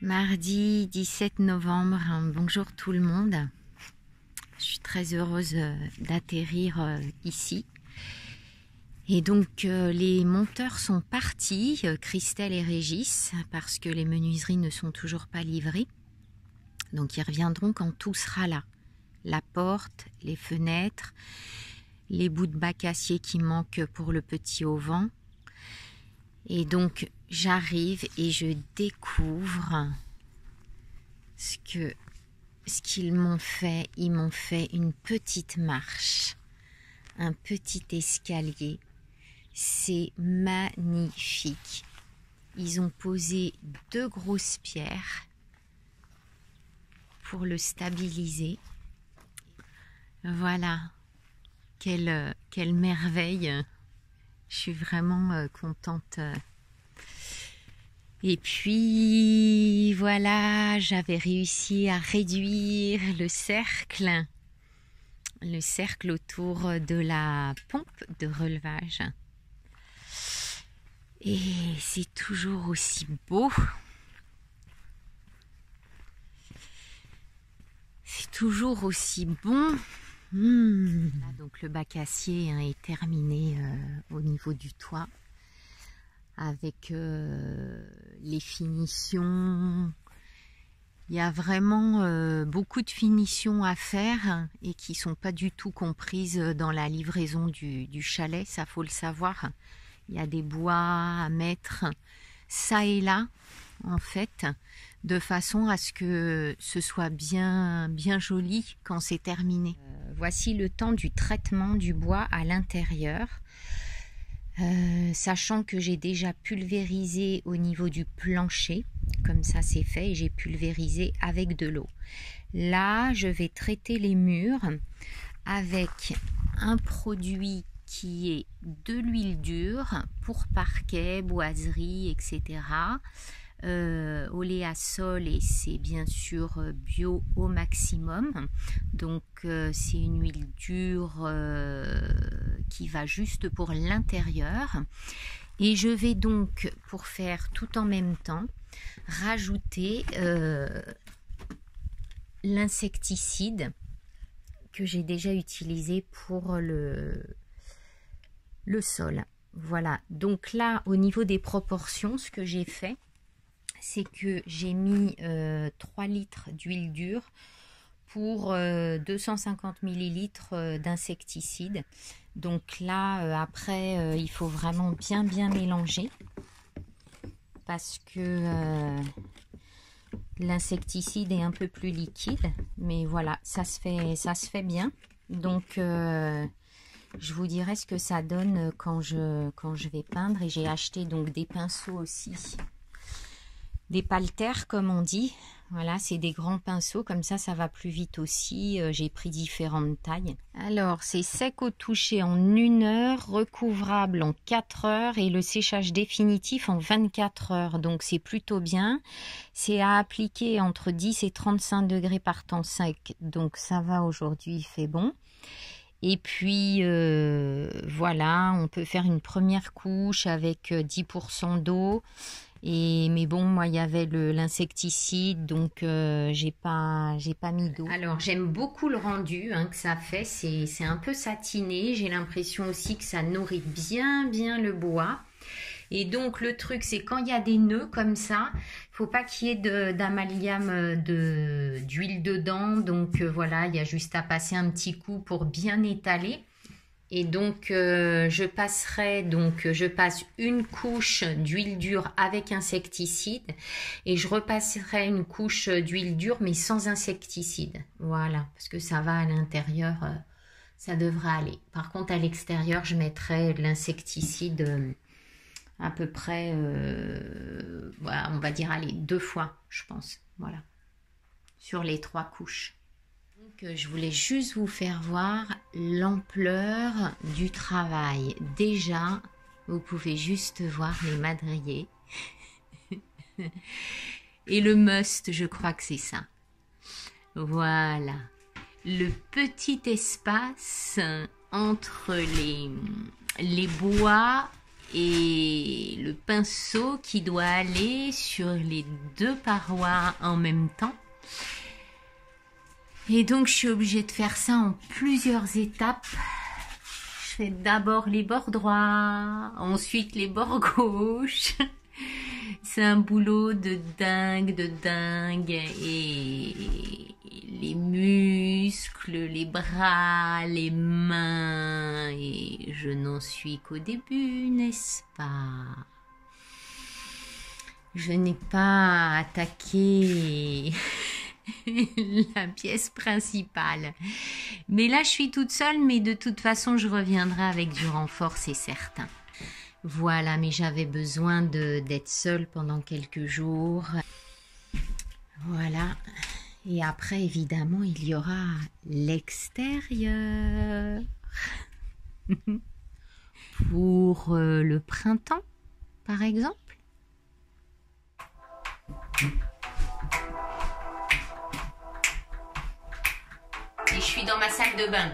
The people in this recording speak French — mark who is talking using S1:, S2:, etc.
S1: Mardi 17 novembre, bonjour tout le monde. Je suis très heureuse d'atterrir ici. Et donc les monteurs sont partis, Christelle et Régis, parce que les menuiseries ne sont toujours pas livrées. Donc ils reviendront quand tout sera là. La porte, les fenêtres, les bouts de bac-acier qui manquent pour le petit auvent. Et donc j'arrive et je découvre ce qu'ils m'ont fait. Ils m'ont fait une petite marche, un petit escalier. C'est magnifique. Ils ont posé 2 grosses pierres pour le stabiliser. Voilà, quelle merveille. Je suis vraiment contente. Et puis voilà, j'avais réussi à réduire le cercle autour de la pompe de relevage. Et c'est toujours aussi beau. C'est toujours aussi bon. Donc le bac acier est terminé au niveau du toit avec les finitions. Il y a vraiment beaucoup de finitions à faire et qui ne sont pas du tout comprises dans la livraison du chalet, ça faut le savoir. Il y a des bois à mettre ça et là en fait, de façon à ce que ce soit bien joli quand c'est terminé. Voici le temps du traitement du bois à l'intérieur. Sachant que j'ai déjà pulvérisé au niveau du plancher, comme ça c'est fait, et j'ai pulvérisé avec de l'eau. Là, je vais traiter les murs avec un produit qui est de l'huile dure pour parquet, boiserie, etc. Oléasol, et c'est bien sûr bio au maximum. Donc c'est une huile dure qui va juste pour l'intérieur. Et je vais donc, pour faire tout en même temps, rajouter l'insecticide que j'ai déjà utilisé pour le sol. Voilà, donc là au niveau des proportions, ce que j'ai fait, c'est que j'ai mis 3 litres d'huile dure pour 250 millilitres d'insecticide. Donc là, après, il faut vraiment bien mélanger parce que l'insecticide est un peu plus liquide. Mais voilà, ça se fait bien. Donc, je vous dirai ce que ça donne quand je vais peindre. Et j'ai acheté donc des pinceaux aussi. Des paltères comme on dit, voilà, c'est des grands pinceaux, comme ça va plus vite aussi. J'ai pris différentes tailles. Alors c'est sec au toucher en 1 heure, recouvrable en 4 heures et le séchage définitif en 24 heures, donc c'est plutôt bien. C'est à appliquer entre 10 et 35 degrés par temps sec, donc ça va, aujourd'hui il fait bon. Et puis voilà, on peut faire une première couche avec 10% d'eau. Mais bon, moi il y avait l'insecticide, donc j'ai pas mis d'eau. Alors j'aime beaucoup le rendu que ça fait, c'est un peu satiné. J'ai l'impression aussi que ça nourrit bien le bois. Et donc le truc, c'est quand il y a des nœuds comme ça, faut pas qu'il y ait d'amalgame d'huile dedans. Donc voilà, il y a juste à passer un petit coup pour bien étaler. Et donc je passe une couche d'huile dure avec insecticide et je repasserai une couche d'huile dure mais sans insecticide. Voilà, parce que ça va à l'intérieur, ça devrait aller. Par contre à l'extérieur, je mettrai de l'insecticide à peu près, voilà, on va dire, allez, 2 fois, je pense. Voilà, sur les 3 couches. Donc, je voulais juste vous faire voir l'ampleur du travail. Déjà, vous pouvez juste voir les madriers. Et le must, je crois que c'est ça. Voilà. Le petit espace entre les bois et le pinceau qui doit aller sur les deux parois en même temps. Et donc je suis obligée de faire ça en plusieurs étapes. Je fais d'abord les bords droits, ensuite les bords gauches. C'est un boulot de dingue, et les muscles, les bras, les mains, et je n'en suis qu'au début, n'est-ce pas? Je n'ai pas attaqué la pièce principale. Mais là, je suis toute seule, mais de toute façon, je reviendrai avec du renfort, c'est certain. Voilà, mais j'avais besoin d'être seule pendant quelques jours. Voilà. Et après, évidemment, il y aura l'extérieur. Pour le printemps, par exemple. Et je suis dans ma salle de bain.